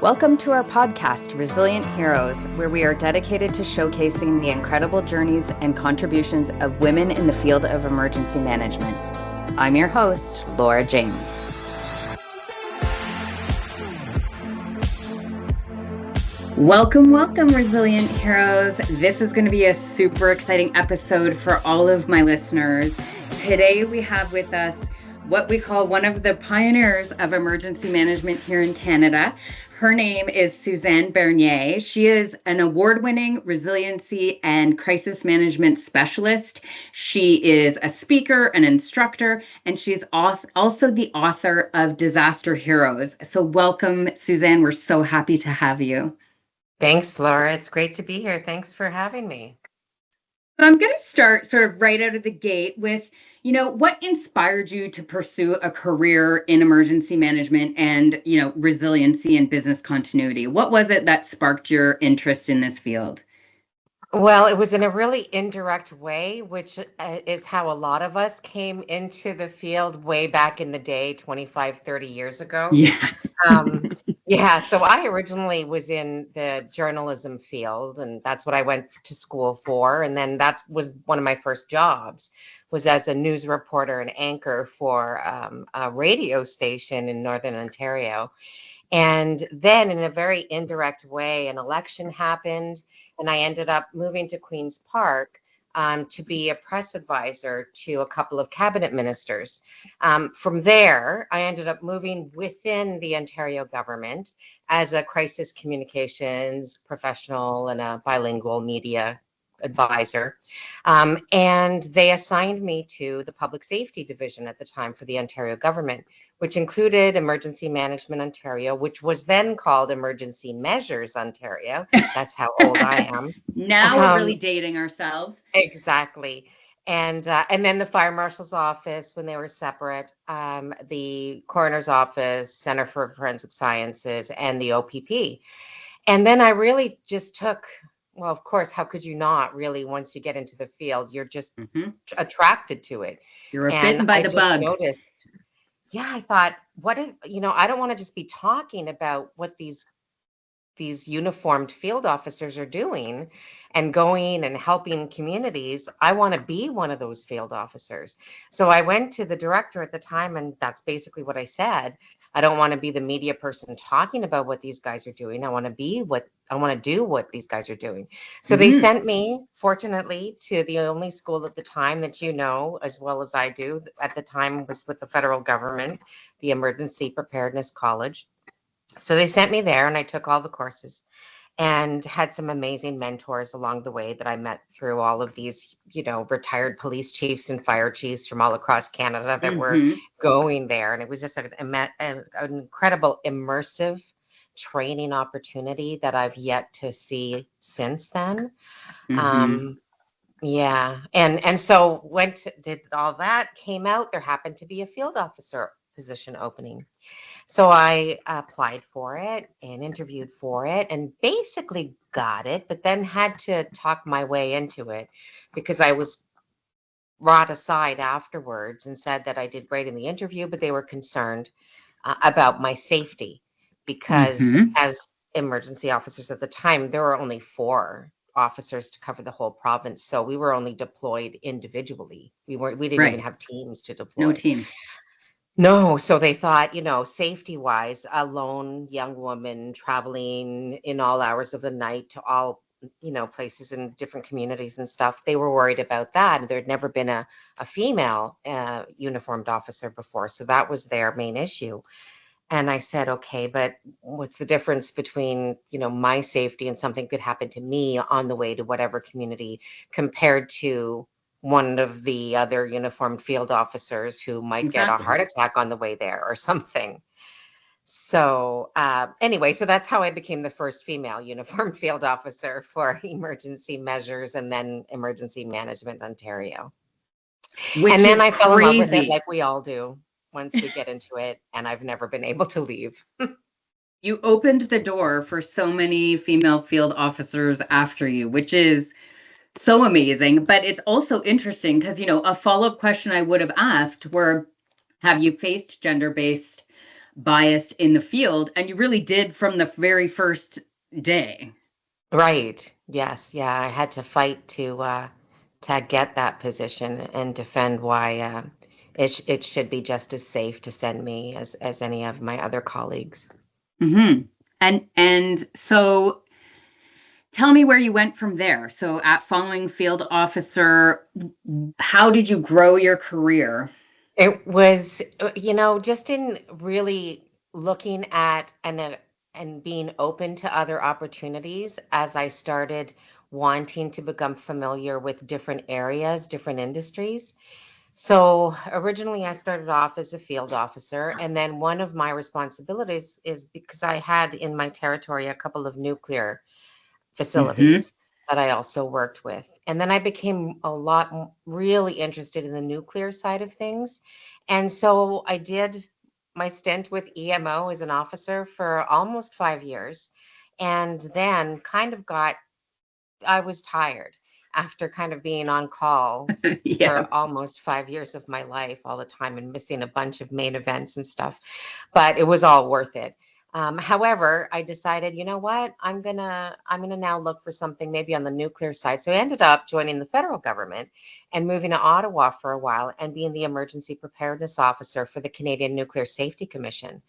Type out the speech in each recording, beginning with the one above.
Welcome to our podcast, Resilient Heroes, where we are dedicated to showcasing the incredible journeys and contributions of women in the field of emergency management. I'm your host, Laura James. Welcome, Resilient Heroes. This is going to be a super exciting episode for all of my listeners. Today we have with us what we call one of the pioneers of emergency management here in Canada. Her name is Suzanne Bernier. She is an award-winning resiliency and crisis management specialist. She is a speaker, an instructor, and she's also the author of Disaster Heroes. So welcome, Suzanne. We're so happy to have you. Thanks, Laura. It's great to be here. Thanks for having me. I'm going to start sort of right out of the gate with, what inspired you to pursue a career in emergency management and, resiliency and business continuity? What was it that sparked your interest in this field? Well, it was in a really indirect way, which is how a lot of us came into the field way back in the day, 25, 30 years ago. Yeah. So I originally was in the journalism field, and that's what I went to school for. And then that was one of my first jobs, was as a news reporter and anchor for a radio station in Northern Ontario. And then in a very indirect way, an election happened, and I ended up moving to Queen's Park to be a press advisor to a couple of cabinet ministers. From there, I ended up moving within the Ontario government as a crisis communications professional and a bilingual media advisor. And they assigned me to the public safety division at the time for the Ontario government, which included Emergency Management Ontario, which was then called Emergency Measures Ontario. That's how old I am. Now we're really dating ourselves. Exactly. And then the fire marshal's office, when they were separate, the coroner's office, Center for Forensic Sciences, and the OPP. And then I really just took, well, of course, how could you not really, once you get into the field, you're just attracted to it. You're bitten by the bug. Noticed, I thought, I don't want to just be talking about what these uniformed field officers are doing and going and helping communities. I want to be one of those field officers. So I went to the director at the time, and that's basically what I said. I don't want to be the media person talking about what these guys are doing. I want to do what these guys are doing. So they sent me, fortunately, to the only school at the time that as well as I do at the time was with the federal government, the Emergency Preparedness College. So they sent me there, and I took all the courses and had some amazing mentors along the way that I met through all of these, retired police chiefs and fire chiefs from all across Canada that were going there. And it was just an incredible immersive training opportunity that I've yet to see since then. And so did all that, came out, there happened to be a field officer position opening. So I applied for it and interviewed for it and basically got it, but then had to talk my way into it because I was brought aside afterwards and said that I did great in the interview, but they were concerned about my safety because as emergency officers at the time, there were only 4 officers to cover the whole province. So we were only deployed individually. We didn't even have teams to deploy. No teams. No, so they thought, safety-wise, a lone young woman traveling in all hours of the night to all, places in different communities and stuff, they were worried about that. There had never been a female uniformed officer before, so that was their main issue. And I said, okay, but what's the difference between, my safety and something could happen to me on the way to whatever community compared to one of the other uniformed field officers who might get a heart attack on the way there or something. So anyway, so that's how I became the first female uniformed field officer for Emergency Measures and then Emergency Management Ontario. And then I fell in love with it like we all do once we get into it, and I've never been able to leave. You opened the door for so many female field officers after you, which is so amazing. But it's also interesting because, a follow-up question I would have asked were, have you faced gender-based biased in the field, and you really did from the very first day. Right. Yes. Yeah. I had to fight to get that position and defend why it should be just as safe to send me as any of my other colleagues. Mm-hmm. And so tell me where you went from there. So at following field officer, how did you grow your career? It was, just in really looking at and being open to other opportunities as I started wanting to become familiar with different areas, different industries. So originally, I started off as a field officer, and then one of my responsibilities is because I had in my territory a couple of nuclear Mm-hmm. facilities that I also worked with. And then I became really interested in the nuclear side of things. And so I did my stint with EMO as an officer for almost 5 years. And then I was tired after kind of being on call Yeah. for almost 5 years of my life all the time and missing a bunch of main events and stuff. But it was all worth it. However, I decided, you know what, I'm gonna now look for something maybe on the nuclear side. So I ended up joining the federal government and moving to Ottawa for a while and being the emergency preparedness officer for the Canadian Nuclear Safety Commission.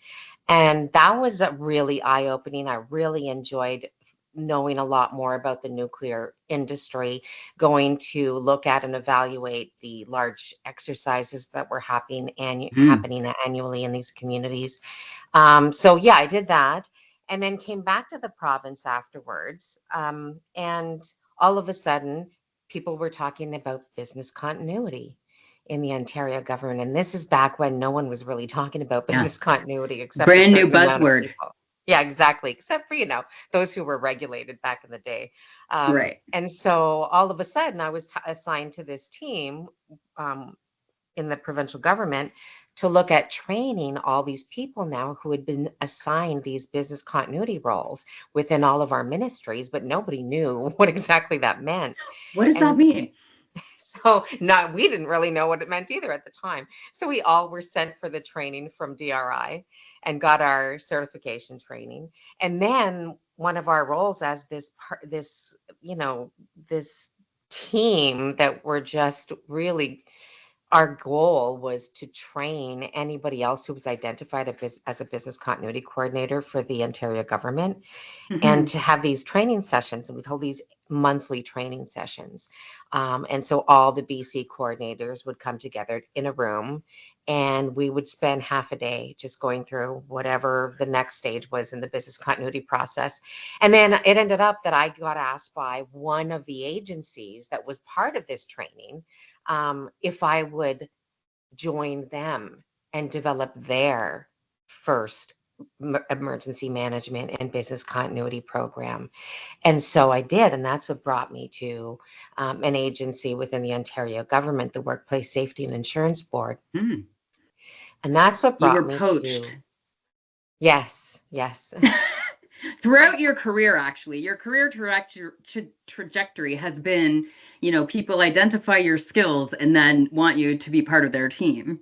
And that was a really eye-opening. I really enjoyed knowing a lot more about the nuclear industry, going to look at and evaluate the large exercises that were Mm. happening annually in these communities. So yeah, I did that, and then came back to the province afterwards. And all of a sudden, people were talking about business continuity in the Ontario government. And this is back when no one was really talking about Yeah. business continuity except a Brand new certain amount of buzzword. people. Yeah, exactly. Except for, those who were regulated back in the day. Right. And so all of a sudden, I was assigned to this team um, in the provincial government to look at training all these people now who had been assigned these business continuity roles within all of our ministries, but nobody knew what exactly that meant. What does that And mean? so we didn't really know what it meant either at the time. So we all were sent for the training from DRI and got our certification training. And then one of our roles as this team that were just really, our goal was to train anybody else who was identified as a business continuity coordinator for the Ontario government, and Mm-hmm. to have these training sessions. And we'd hold these monthly training sessions. And so all the BC coordinators would come together in a room, and we would spend half a day just going through whatever the next stage was in the business continuity process. And then it ended up that I got asked by one of the agencies that was part of this training if I would join them and develop their first emergency management and business continuity program. And so I did. And that's what brought me to an agency within the Ontario government, the Workplace Safety and Insurance Board. Mm. And that's what You brought were me poached. to, yes, yes. Throughout your career, actually, your career trajectory has been, people identify your skills and then want you to be part of their team.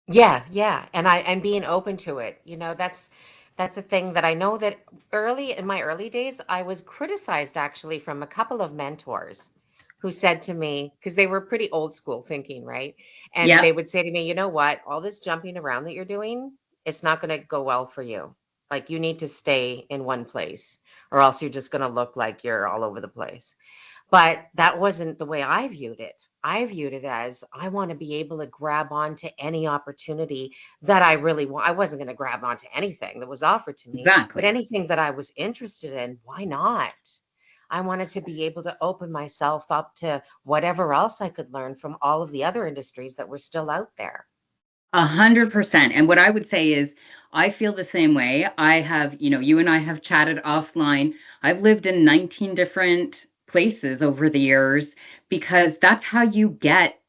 Yeah, yeah. And being open to it. That's a thing that I know that early in my early days, I was criticized actually from a couple of mentors who said to me, because they were pretty old school thinking, right? And Yep. they would say to me, you know what, all this jumping around that you're doing, it's not going to go well for you. Like you need to stay in one place, or else you're just going to look like you're all over the place. But that wasn't the way I viewed it. I viewed it as I want to be able to grab onto any opportunity that I really want. I wasn't going to grab onto anything that was offered to me, but Exactly. anything that I was interested in, why not? I wanted to be able to open myself up to whatever else I could learn from all of the other industries that were still out there. 100%. And what I would say is, I feel the same way. I have, you and I have chatted offline. I've lived in 19 different places over the years because that's how you get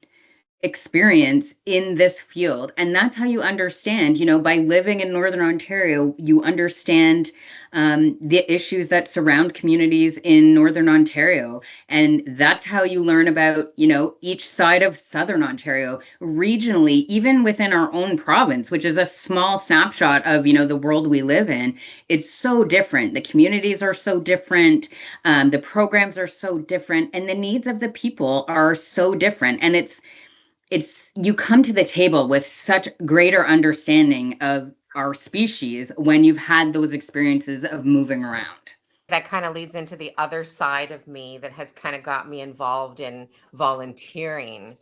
experience in this field. And that's how you understand, by living in Northern Ontario, you understand the issues that surround communities in Northern Ontario. And that's how you learn about, each side of Southern Ontario regionally, even within our own province, which is a small snapshot of, the world we live in. It's so different. The communities are so different. The programs are so different, and the needs of the people are so different. And it's you come to the table with such greater understanding of our species when you've had those experiences of moving around. That kind of leads into the other side of me that has kind of got me involved in volunteering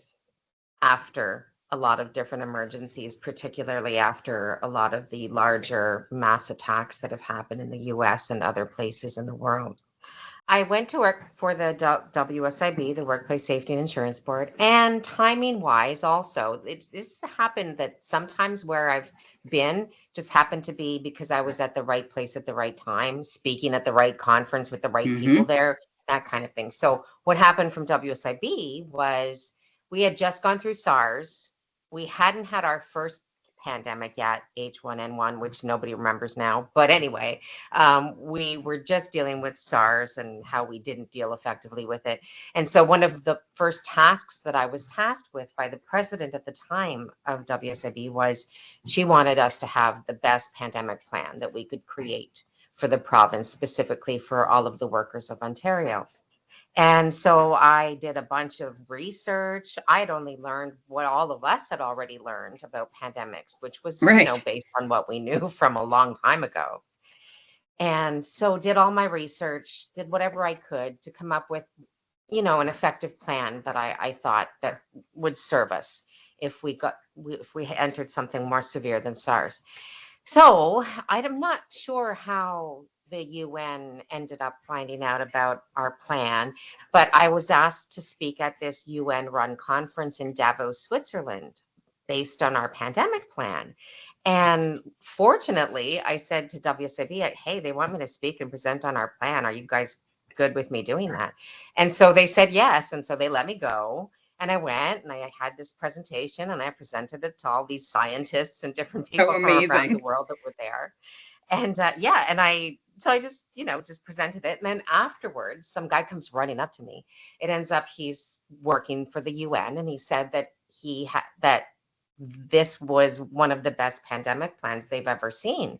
after a lot of different emergencies, particularly after a lot of the larger mass attacks that have happened in the US and other places in the world. I went to work for the WSIB, the Workplace Safety and Insurance Board, and timing wise also, this happened that sometimes where I've been just happened to be because I was at the right place at the right time, speaking at the right conference with the right people there, that kind of thing. So what happened from WSIB was we had just gone through SARS. We hadn't had our first pandemic yet, H1N1, which nobody remembers now. But anyway, we were just dealing with SARS and how we didn't deal effectively with it. And so one of the first tasks that I was tasked with by the president at the time of WSIB was she wanted us to have the best pandemic plan that we could create for the province, specifically for all of the workers of Ontario. And so I did a bunch of research. I had only learned what all of us had already learned about pandemics, which was, Right. based on what we knew from a long time ago. And so did all my research, did whatever I could to come up with, an effective plan that I thought that would serve us if we entered something more severe than SARS. So I'm not sure how the UN ended up finding out about our plan, but I was asked to speak at this UN-run conference in Davos, Switzerland, based on our pandemic plan. And fortunately, I said to WSIB, hey, they want me to speak and present on our plan. Are you guys good with me doing that? And so they said yes. And so they let me go. And I went and I had this presentation and I presented it to all these scientists and different people from around the world that were there. And so I just, just presented it. And then afterwards, some guy comes running up to me. It ends up he's working for the UN. And he said that that this was one of the best pandemic plans they've ever seen.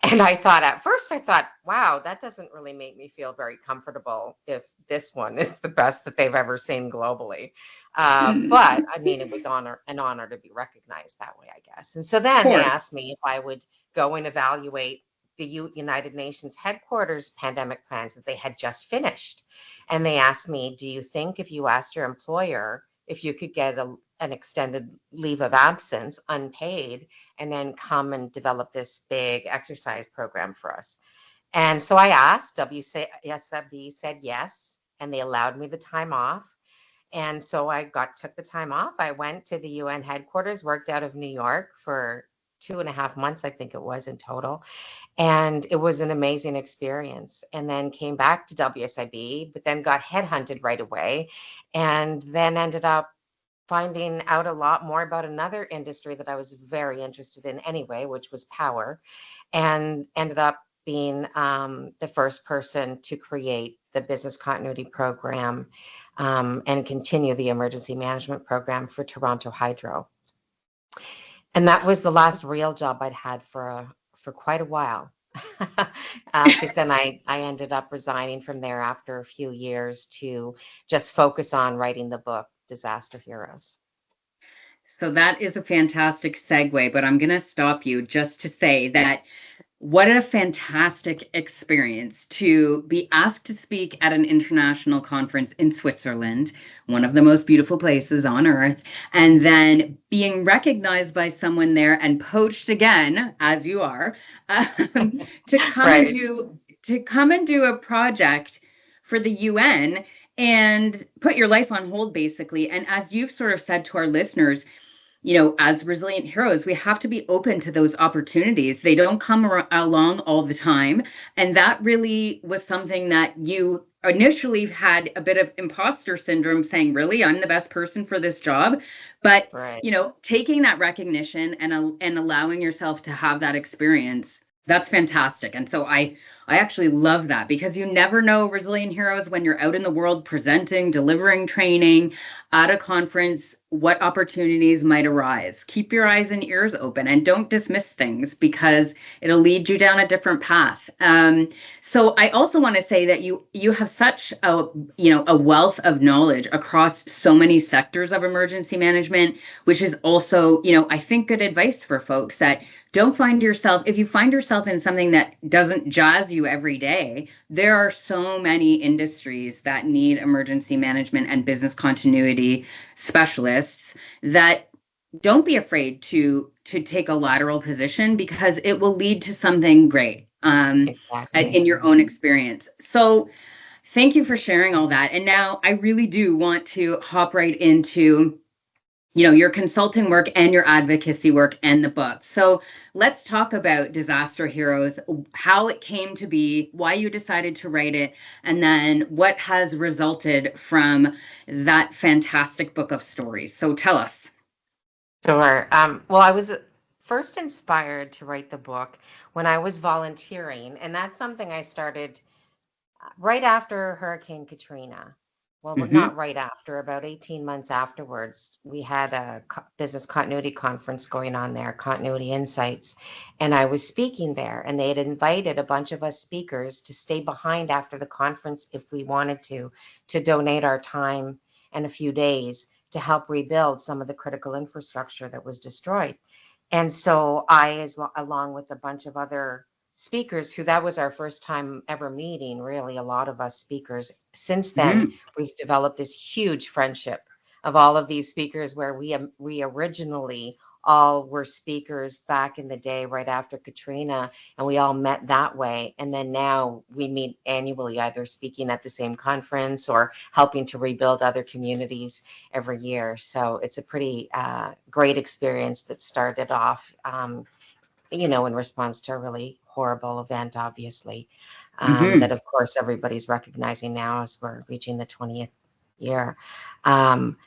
And at first I thought, wow, that doesn't really make me feel very comfortable if this one is the best that they've ever seen globally. But I mean, it was an honor to be recognized that way, I guess. And so then they asked me if I would go and evaluate the United Nations headquarters pandemic plans that they had just finished. And they asked me, do you think if you asked your employer if you could get an extended leave of absence, unpaid, and then come and develop this big exercise program for us? And so I asked, WSIB said yes, and they allowed me the time off. And so I took the time off. I went to the UN headquarters, worked out of New York for 2.5 months, I think it was in total. And it was an amazing experience. And then came back to WSIB, but then got headhunted right away. And then ended up finding out a lot more about another industry that I was very interested in anyway, which was power. And ended up being the first person to create the business continuity program and continue the emergency management program for Toronto Hydro. And that was the last real job I'd had for quite a while. Because then I ended up resigning from there after a few years to just focus on writing the book, Disaster Heroes. So that is a fantastic segue, but I'm going to stop you just to say that what a fantastic experience to be asked to speak at an international conference in Switzerland, one of the most beautiful places on earth, and then being recognized by someone there and poached again, as you are, to come and do a project for the UN and put your life on hold, basically. And as you've sort of said to our listeners, as resilient heroes, we have to be open to those opportunities. They don't come along all the time. And that really was something that you initially had a bit of imposter syndrome, saying, really, I'm the best person for this job. But, Right. taking that recognition and allowing yourself to have that experience, that's fantastic. And so I actually love that, because you never know, resilient heroes, when you're out in the world presenting, delivering training at a conference, what opportunities might arise. Keep your eyes and ears open and don't dismiss things, because it'll lead you down a different path. So I also want to say that you have such a wealth of knowledge across so many sectors of emergency management, which is also, I think, good advice for folks that don't find yourself, if you find yourself in something that doesn't jazz you every day, there are so many industries that need emergency management and business continuity specialists, that don't be afraid to take a lateral position, because it will lead to something great Exactly. in your own experience. So thank you for sharing all that. And now I really do want to hop right into your consulting work and your advocacy work and the book. So let's talk about Disaster Heroes, how it came to be, why you decided to write it, and then what has resulted from that fantastic book of stories. So tell us. Sure. Well, I was first inspired to write the book when I was volunteering, and that's something I started right after Hurricane Katrina. Well, Mm-hmm. not right after, about 18 months afterwards, we had a business continuity conference going on there, Continuity Insights, and I was speaking there, and they had invited a bunch of us speakers to stay behind after the conference if we wanted to donate our time and a few days to help rebuild some of the critical infrastructure that was destroyed. And so along with a bunch of other speakers who that was our first time ever meeting, really, a lot of us speakers. Since then, Mm-hmm. we've developed this huge friendship of all of these speakers where we originally all were speakers back in the day right after Katrina, and we all met that way. And then now we meet annually, either speaking at the same conference or helping to rebuild other communities every year. So it's a pretty great experience that started off in response to a really horrible event, obviously, Mm-hmm. that of course everybody's recognizing now as we're reaching the 20th year. Um,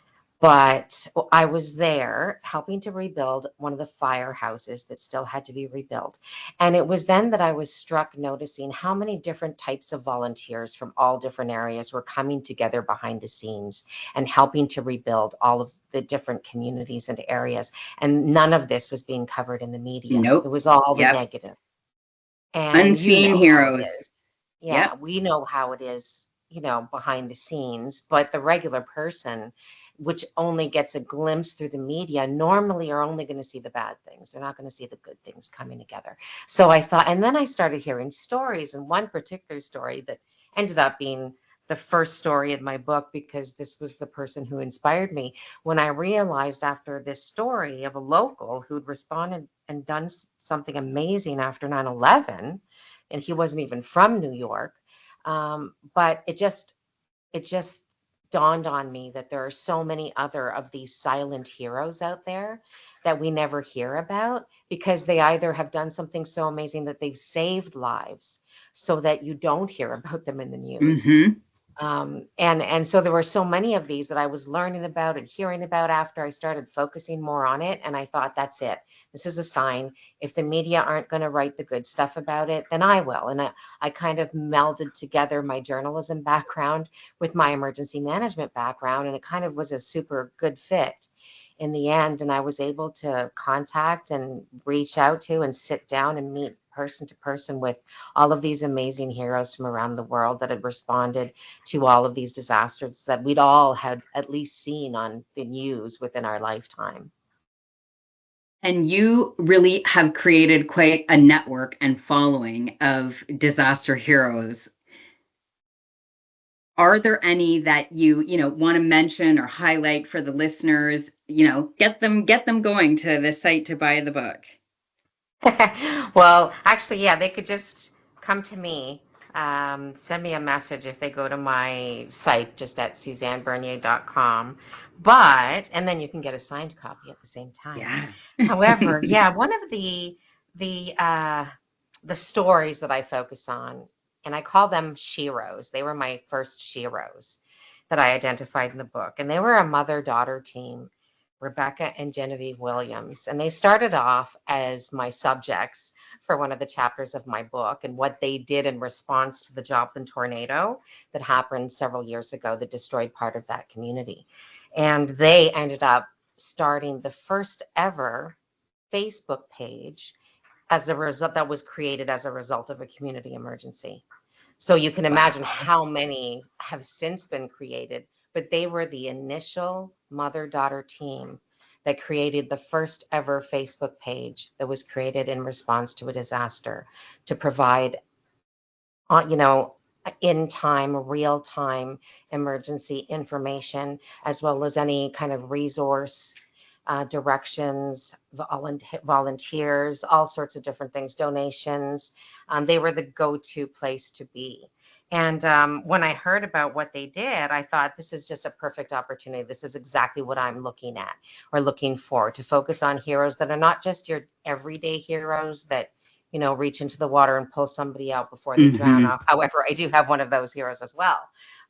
but I was there helping to rebuild one of the firehouses that still had to be rebuilt. And it was then that I was struck noticing how many different types of volunteers from all different areas were coming together behind the scenes and helping to rebuild all of the different communities and areas. And none of this was being covered in the media. It Nope. was all the Yep. negative. And you Unseen know how it heroes. is. Yeah, Yep. we know how it is, behind the scenes, but the regular person, which only gets a glimpse through the media, normally are only going to see the bad things. They're not going to see the good things coming together. So I thought, and then I started hearing stories, and one particular story that ended up being the first story in my book, because this was the person who inspired me. When I realized after this story of a local who'd responded and done something amazing after 9/11, and he wasn't even from New York. But it just dawned on me that there are so many other of these silent heroes out there that we never hear about, because they either have done something so amazing that they've saved lives so that you don't hear about them in the news. Mm-hmm. And so there were so many of these that I was learning about and hearing about after I started focusing more on it. And I thought, that's it. This is a sign. If the media aren't going to write the good stuff about it, then I will. And I kind of melded together my journalism background with my emergency management background, and it kind of was a super good fit in the end. And I was able to contact and reach out to and sit down and meet person to person with all of these amazing heroes from around the world that had responded to all of these disasters that we'd all had at least seen on the news within our lifetime. And you really have created quite a network and following of disaster heroes. Are there any that you want to mention or highlight for the listeners? Get them going to the site to buy the book. Well, actually, yeah, they could just come to me, send me a message if they go to my site just at SuzanneBernier.com. And then you can get a signed copy at the same time. Yeah. However, yeah, one of the stories that I focus on, and I call them sheroes. They were my first sheroes that I identified in the book, and they were a mother-daughter team Rebecca and Genevieve Williams. And they started off as my subjects for one of the chapters of my book, and what they did in response to the Joplin tornado that happened several years ago that destroyed part of that community. And they ended up starting the first ever Facebook page as a result, that was created as a result of a community emergency. So you can imagine how many have since been created, but they were the initial mother-daughter team that created the first ever Facebook page that was created in response to a disaster to provide, in time, real time emergency information, as well as any kind of resource, directions, volunteers, all sorts of different things, donations. They were the go-to place to be. And when I heard about what they did, I thought, this is just a perfect opportunity. This is exactly what I'm looking at or looking for, to focus on heroes that are not just your everyday heroes that, reach into the water and pull somebody out before they drown. However, I do have one of those heroes as well.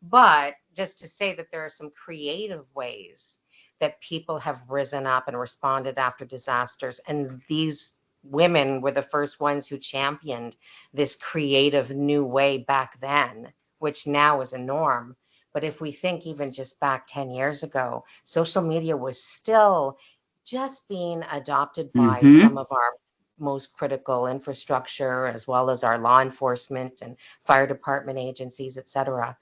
But just to say that there are some creative ways that people have risen up and responded after disasters. And these women were the first ones who championed this creative new way back then, which now is a norm. But if we think even just back 10 years ago, social media was still just being adopted by some of our most critical infrastructure, as well as our law enforcement and fire department agencies, et cetera.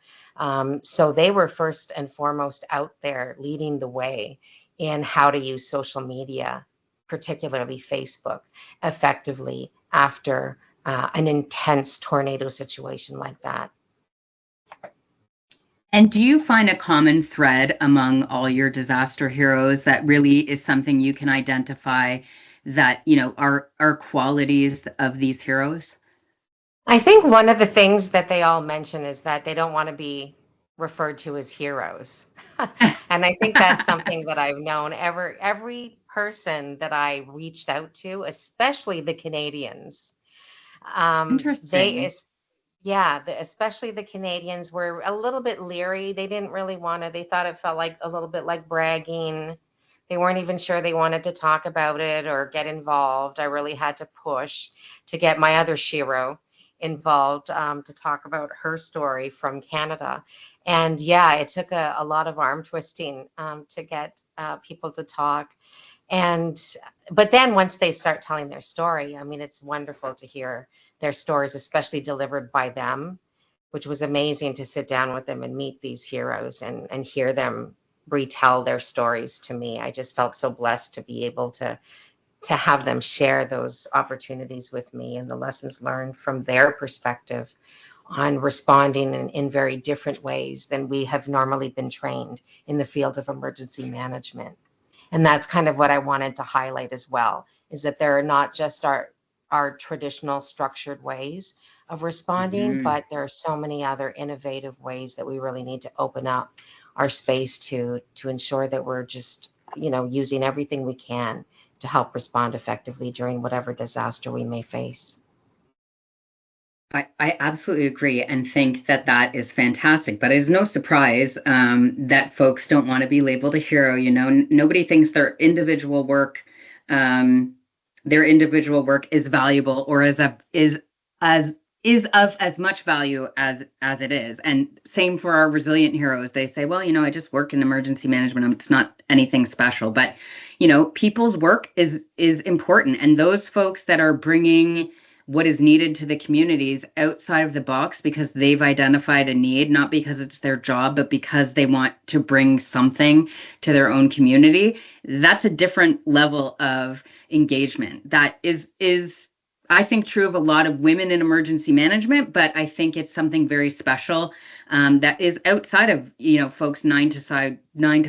So they were first and foremost out there leading the way in how to use social media, particularly Facebook, effectively after an intense tornado situation like that. And do you find a common thread among all your disaster heroes that really is something you can identify that, are qualities of these heroes? I think one of the things that they all mention is that they don't want to be referred to as heroes. And I think that's something that I've known every person that I reached out to, especially the Canadians. Interesting. Especially the Canadians were a little bit leery. They didn't really want to, they thought it felt like a little bit like bragging. They weren't even sure they wanted to talk about it or get involved. I really had to push to get my other Shiro involved, to talk about her story from Canada. And it took a lot of arm twisting to get people to talk. But then once they start telling their story, I mean, it's wonderful to hear their stories, especially delivered by them, which was amazing to sit down with them and meet these heroes and hear them retell their stories to me. I just felt so blessed to be able to have them share those opportunities with me and the lessons learned from their perspective on responding in very different ways than we have normally been trained in the field of emergency management. And that's kind of what I wanted to highlight as well, is that there are not just our traditional structured ways of responding, but there are so many other innovative ways that we really need to open up our space to ensure that we're just, using everything we can to help respond effectively during whatever disaster we may face. I absolutely agree and think that is fantastic, but it's no surprise that folks don't want to be labeled a hero. Nobody thinks their individual work is valuable or is of as much value as it is. And same for our resilient heroes. They say, well, I just work in emergency management. It's not anything special, but people's work is important. And those folks that are bringing what is needed to the communities outside of the box because they've identified a need, not because it's their job, but because they want to bring something to their own community. That's a different level of engagement. That is I think true of a lot of women in emergency management, but I think it's something very special that is outside of, folks' 9 to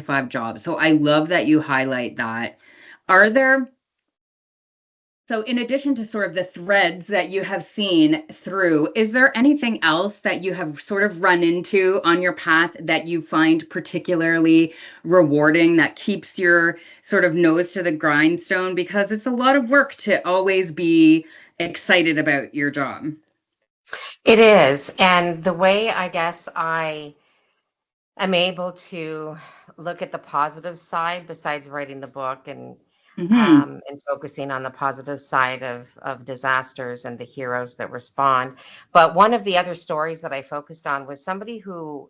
5 jobs. So I love that you highlight that. So in addition to sort of the threads that you have seen through, is there anything else that you have sort of run into on your path that you find particularly rewarding, that keeps your sort of nose to the grindstone? Because it's a lot of work to always be excited about your job. It is. And the way I guess I I'm able to look at the positive side besides writing the book Mm-hmm. and focusing on the positive side of disasters and the heroes that respond. But one of the other stories that I focused on was somebody who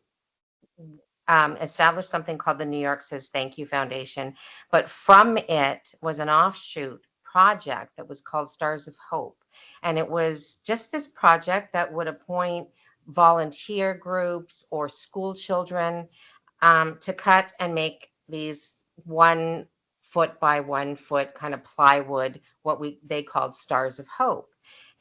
established something called the New York Says Thank You Foundation. But from it was an offshoot project that was called Stars of Hope. And it was just this project that would appoint volunteer groups or school children to cut and make these 1 foot by 1 foot kind of plywood, they called Stars of Hope.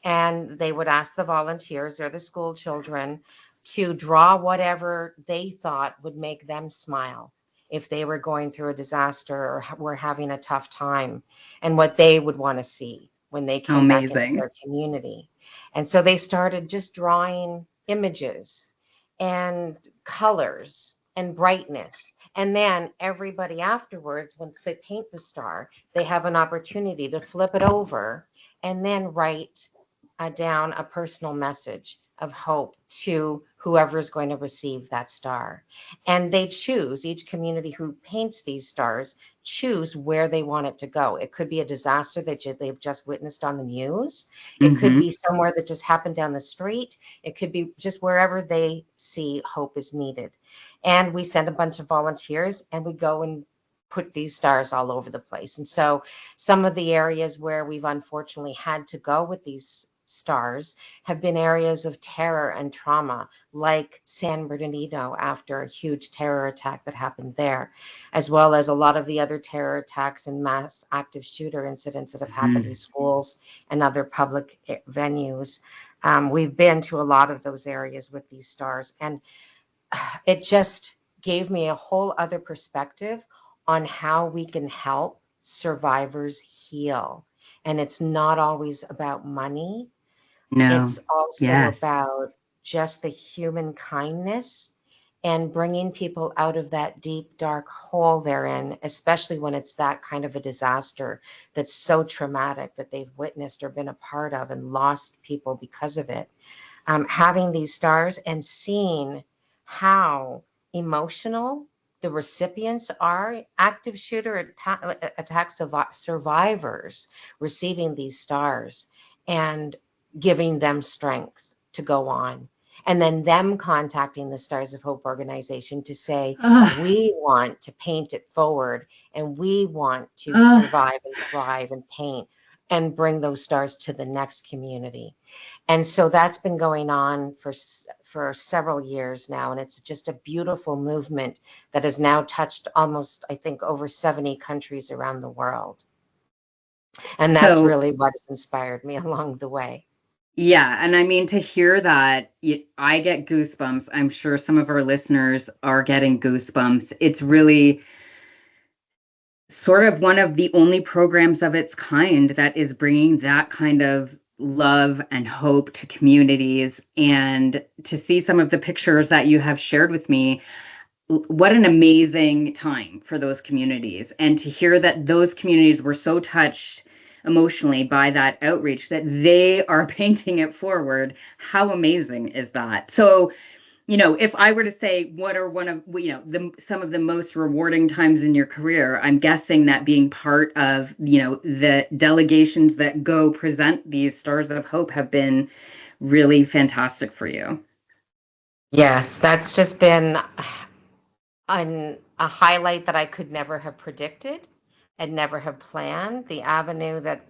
And they would ask the volunteers or the school children to draw whatever they thought would make them smile if they were going through a disaster or were having a tough time, and what they would want to see when they came back into Amazing. their community. And so they started just drawing images and colors and brightness. And then everybody afterwards, once they paint the star, they have an opportunity to flip it over and then write down a personal message of hope to whoever is going to receive that star. And they choose, each community who paints these stars, choose where they want it to go. It could be a disaster that they've just witnessed on the news. It could Mm-hmm. be somewhere that just happened down the street. It could be just wherever they see hope is needed. And we send a bunch of volunteers and we go and put these stars all over the place. And so some of the areas where we've unfortunately had to go with these stars have been areas of terror and trauma, like San Bernardino after a huge terror attack that happened there, as well as a lot of the other terror attacks and mass active shooter incidents that have happened in schools and other public venues. We've been to a lot of those areas with these stars, and it just gave me a whole other perspective on how we can help survivors heal. And it's not always about money. No. It's also Yes. about just the human kindness and bringing people out of that deep, dark hole they're in, especially when it's that kind of a disaster that's so traumatic that they've witnessed or been a part of and lost people because of it. Having these stars and seeing how emotional the recipients are, active shooter attack survivors receiving these stars and giving them strength to go on. And then them contacting the Stars of Hope organization to say, Ah, we want to paint it forward and we want to ah. survive and thrive and paint and bring those stars to the next community. And so that's been going on for several years now, and it's just a beautiful movement that has now touched almost, I think, over 70 countries around the world. And that's So, really what has inspired me along the way. yeah, and I mean, to hear that, I get goosebumps. I'm sure some of our listeners are getting goosebumps. It's really sort of one of the only programs of its kind that is bringing that kind of love and hope to communities. And to see some of the pictures that you have shared with me, what an amazing time for those communities. And to hear that those communities were so touched emotionally by that outreach that they are painting it forward. How amazing is that? So, if I were to say what are one of, some of the most rewarding times in your career, I'm guessing that being part of, the delegations that go present these Stars of Hope have been really fantastic for you. Yes, that's just been a highlight that I could never have predicted and never have planned. The avenue that,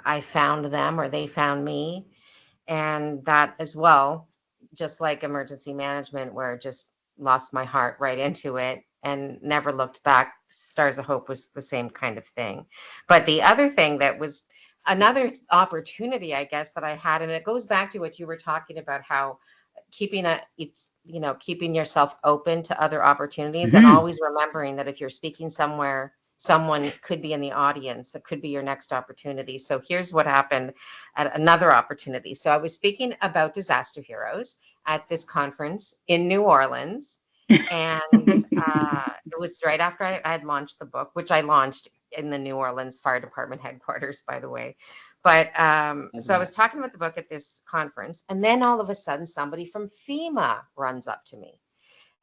I found them or they found me. And that as well, just like emergency management, where it just lost my heart right into it and never looked back. Stars of Hope was the same kind of thing. But the other thing that was another opportunity, I guess, that I had, and it goes back to what you were talking about, how keeping yourself open to other opportunities and Mm-hmm. always remembering that if you're speaking somewhere, someone could be in the audience that could be your next opportunity. So here's what happened at another opportunity. So I was speaking about disaster heroes at this conference in New Orleans, and it was right after I had launched the book, which I launched in the New Orleans Fire Department headquarters, by the way. But Love so I was that. talking about the book at this conference, and then all of a sudden, somebody from FEMA runs up to me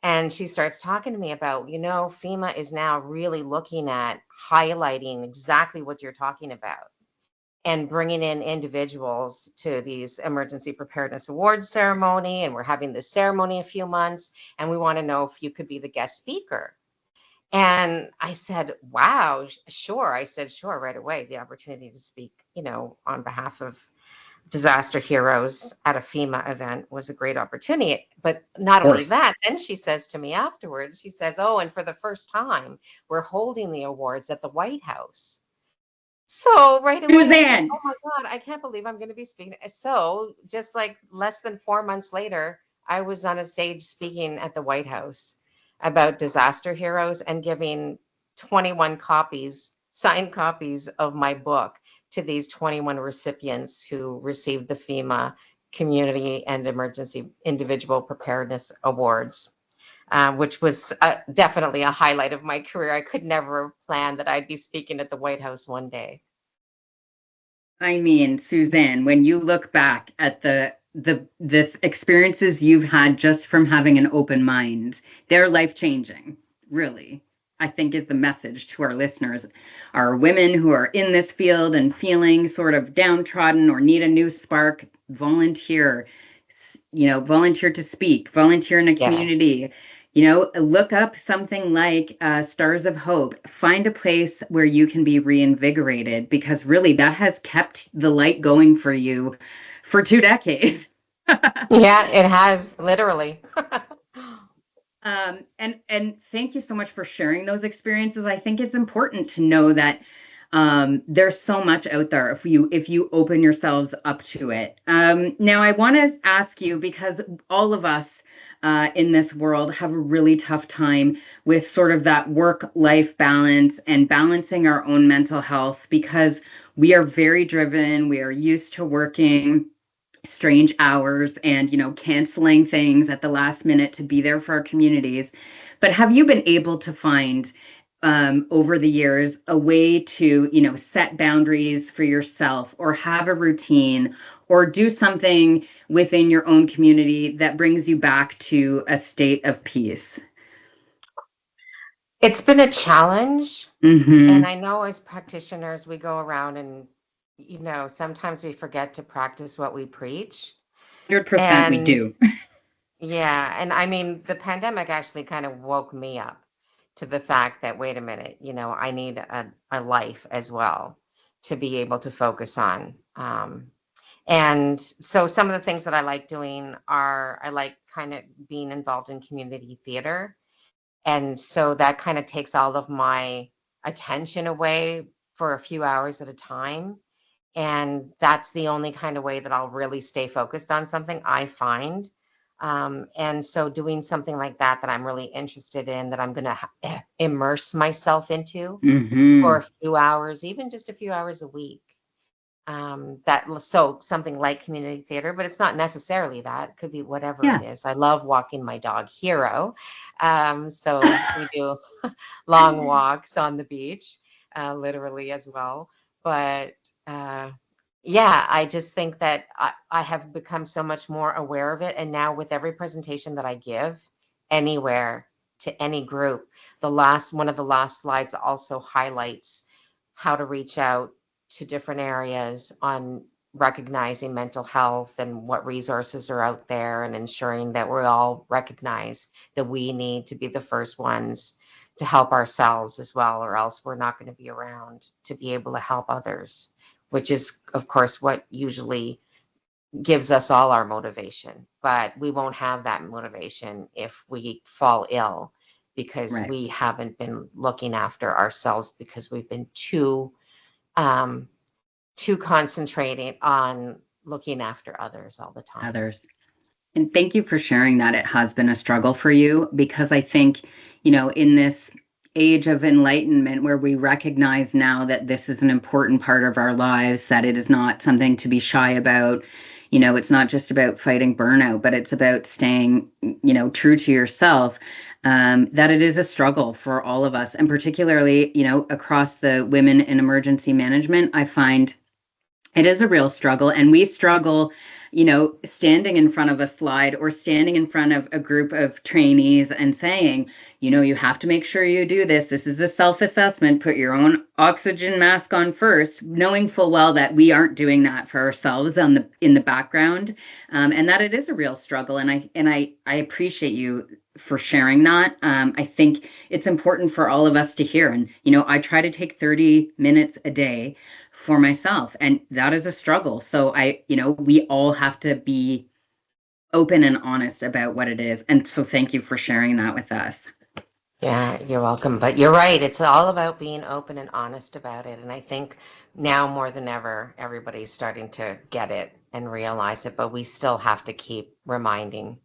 And she starts talking to me about, FEMA is now really looking at highlighting exactly what you're talking about and bringing in individuals to these emergency preparedness awards ceremony. And we're having this ceremony in a few months. And we want to know if you could be the guest speaker. And I said, wow, sure. I said, sure, right away. The opportunity to speak, on behalf of disaster heroes at a FEMA event was a great opportunity. But not only that, then she says to me afterwards, she says, oh, and for the first time, we're holding the awards at the White House. So right away, Suzanne, oh my God, I can't believe I'm going to be speaking. So just like less than 4 months later, I was on a stage speaking at the White House about disaster heroes and giving 21 copies, signed copies of my book to these 21 recipients who received the FEMA Community and Emergency Individual Preparedness Awards, which was definitely a highlight of my career. I could never have planned that I'd be speaking at the White House one day. I mean, Suzanne, when you look back at the experiences you've had just from having an open mind, they're life-changing, really. I think is the message to our listeners. Our women who are in this field and feeling sort of downtrodden or need a new spark, volunteer, volunteer to speak, volunteer in a community. Look up something like Stars of Hope. Find a place where you can be reinvigorated, because really that has kept the light going for you for 2 decades. Yeah, it has, literally. And thank you so much for sharing those experiences. I think it's important to know that there's so much out there if you open yourselves up to it. Now, I want to ask you, because all of us in this world have a really tough time with sort of that work-life balance and balancing our own mental health, because we are very driven. We are used to working strange hours and, canceling things at the last minute to be there for our communities. But have you been able to find over the years a way to, set boundaries for yourself, or have a routine, or do something within your own community that brings you back to a state of peace? It's been a challenge. Mm-hmm. And I know as practitioners, we go around and, sometimes we forget to practice what we preach. 100% we do. Yeah. And I mean, the pandemic actually kind of woke me up to the fact that, wait a minute, I need a life as well to be able to focus on. And so some of the things that I like doing are, I like kind of being involved in community theater. And so that kind of takes all of my attention away for a few hours at a time. And that's the only kind of way that I'll really stay focused on something, I find. And so doing something like that I'm really interested in, that I'm going to immerse myself into for a few hours, even just a few hours a week. So something like community theater, but it's not necessarily that. It could be whatever it is. I love walking my dog Hero. So we do long walks on the beach, literally as well. But yeah, I just think that I have become so much more aware of it. And now with every presentation that I give anywhere to any group, one of the last slides also highlights how to reach out to different areas on recognizing mental health and what resources are out there, and ensuring that we all recognize that we need to be the first ones to help ourselves as well, or else we're not going to be around to be able to help others, which is, of course, what usually gives us all our motivation. But we won't have that motivation if we fall ill, because we haven't been looking after ourselves, because we've been too concentrating on looking after others all the time. And thank you for sharing that. It has been a struggle for you, because I think, in this age of enlightenment, where we recognize now that this is an important part of our lives, that it is not something to be shy about. It's not just about fighting burnout, but it's about staying, true to yourself. That it is a struggle for all of us, and particularly, across the women in emergency management. I find It is a real struggle, and we struggle, standing in front of a slide or standing in front of a group of trainees and saying, you have to make sure you do this. This is a self-assessment. Put your own oxygen mask on first, knowing full well that we aren't doing that for ourselves in the background, and that it is a real struggle. And I appreciate you for sharing that. I think it's important for all of us to hear. And I try to take 30 minutes a day for myself, and that is a struggle. So we all have to be open and honest about what it is. And so thank you for sharing that with us. Yeah, you're welcome. But you're right. It's all about being open and honest about it. And I think now more than ever, everybody's starting to get it and realize it, but we still have to keep reminding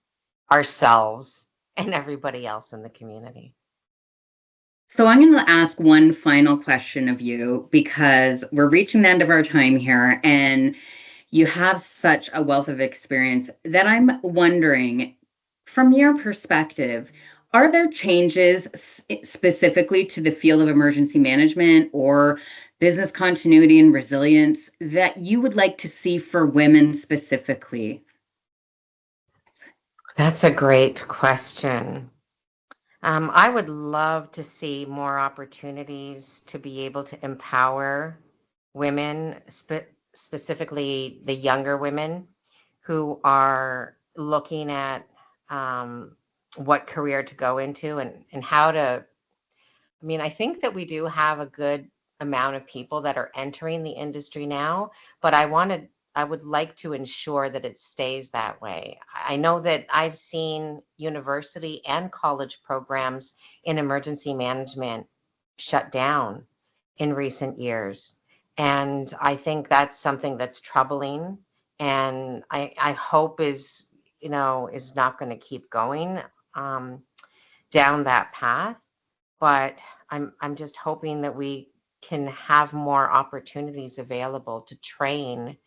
ourselves and everybody else in the community. So I'm going to ask one final question of you, because we're reaching the end of our time here, and you have such a wealth of experience that I'm wondering, from your perspective, are there changes specifically to the field of emergency management or business continuity and resilience that you would like to see for women specifically? That's a great question. I would love to see more opportunities to be able to empower women, specifically the younger women who are looking at what career to go into and how to. I think that we do have a good amount of people that are entering the industry now, but I would like to ensure that it stays that way. I know that I've seen university and college programs in emergency management shut down in recent years. And I think that's something that's troubling, and I hope is not going to keep going down that path. But I'm just hoping that we can have more opportunities available to train,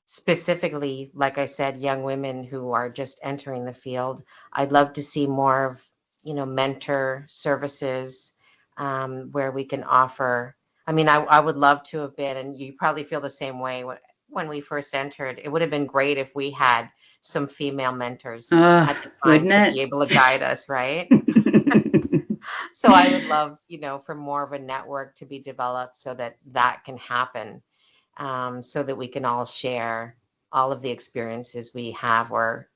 specifically, like I said, young women who are just entering the field. I'd love to see more of, mentor services where we can offer. I would love to have been, and you probably feel the same way, when we first entered. It would have been great if we had some female mentors at the time to be able to guide us, right? So I would love, for more of a network to be developed so that can happen. So that we can all share all of the experiences we have or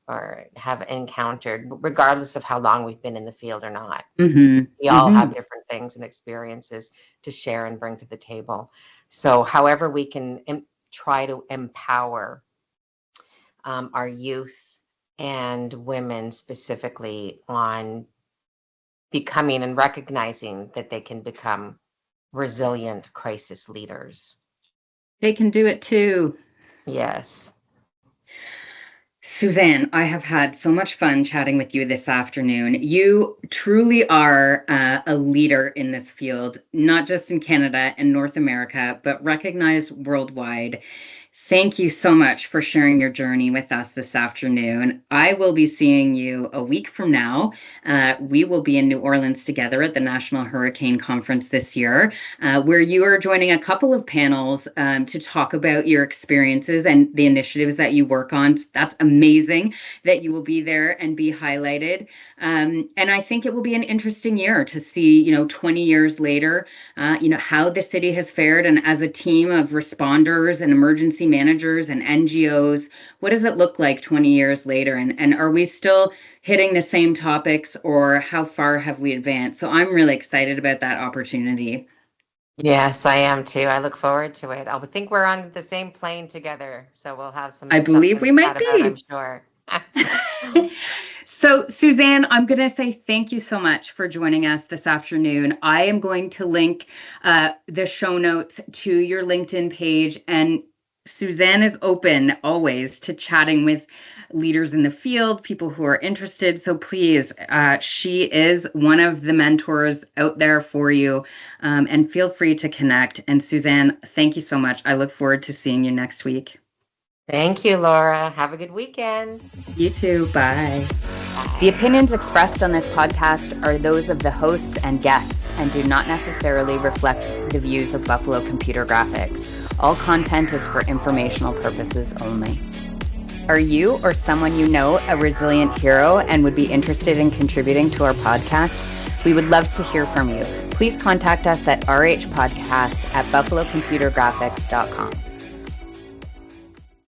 have encountered, regardless of how long we've been in the field or not. Mm-hmm. We all have different things and experiences to share and bring to the table. So however we can try to empower our youth and women specifically on becoming and recognizing that they can become resilient crisis leaders. They can do it too. Yes. Suzanne, I have had so much fun chatting with you this afternoon. You truly are a leader in this field, not just in Canada and North America, but recognized worldwide. Thank you so much for sharing your journey with us this afternoon. I will be seeing you a week from now. We will be in New Orleans together at the National Hurricane Conference this year, where you are joining a couple of panels to talk about your experiences and the initiatives that you work on. That's amazing that you will be there and be highlighted. And I think it will be an interesting year to see, 20 years later, how the city has fared. And as a team of responders and emergency managers and NGOs, what does it look like 20 years later? And are we still hitting the same topics, or how far have we advanced? So I'm really excited about that opportunity. Yes, I am too. I look forward to it. I think we're on the same plane together, so we'll have some. I believe we might be. I'm sure. So, Suzanne, I'm going to say thank you so much for joining us this afternoon. I am going to link the show notes to your LinkedIn page, and Suzanne is open always to chatting with leaders in the field, people who are interested. So please, she is one of the mentors out there for you, and feel free to connect. And Suzanne, thank you so much. I look forward to seeing you next week. Thank you, Laura. Have a good weekend. You too. Bye. Bye. The opinions expressed on this podcast are those of the hosts and guests and do not necessarily reflect the views of Buffalo Computer Graphics. All content is for informational purposes only. Are you or someone you know a resilient hero and would be interested in contributing to our podcast? We would love to hear from you. Please contact us at RHpodcast@buffalocomputergraphics.com.